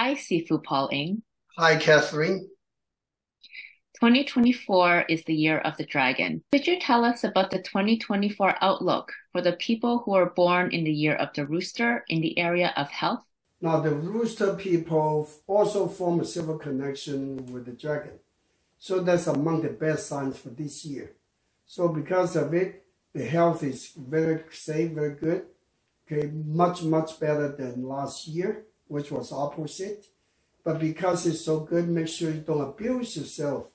Hi, Sifu Paul Ng. Hi, Catherine. 2024 is the year of the dragon. Could you tell us about the 2024 outlook for the people who are born in the year of the rooster in the area of health? Now, the rooster people also form a silver connection with the dragon. So that's among the best signs for this year. So because of it, the health is very safe, very good. Okay, much better than last year, which was opposite. But because it's so good, make sure you don't abuse yourself.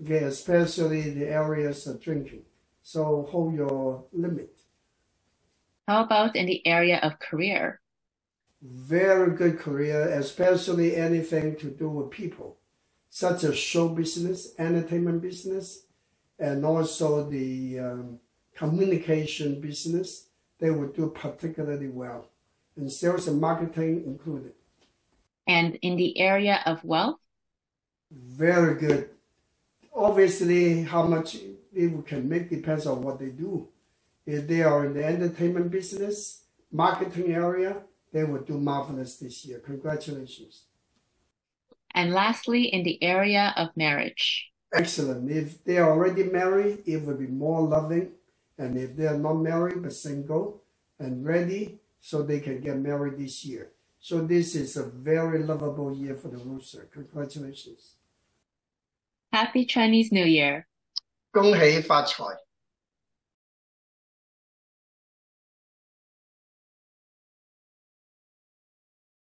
Okay, especially the areas of drinking. So hold your limit. How about in the area of career? Very good career, especially anything to do with people, such as show business, entertainment business, and also the communication business. They will do particularly well, and sales and marketing included. And in the area of wealth? Very good. Obviously, how much people can make depends on what they do. If they are in the entertainment business, marketing area, they will do marvelous this year. Congratulations. And lastly, in the area of marriage? Excellent. If they are already married, it will be more loving. And if they are not married but single and ready, so they can get married this year. So this is a very lovable year for the rooster. Congratulations. Happy Chinese New Year. 恭喜發財。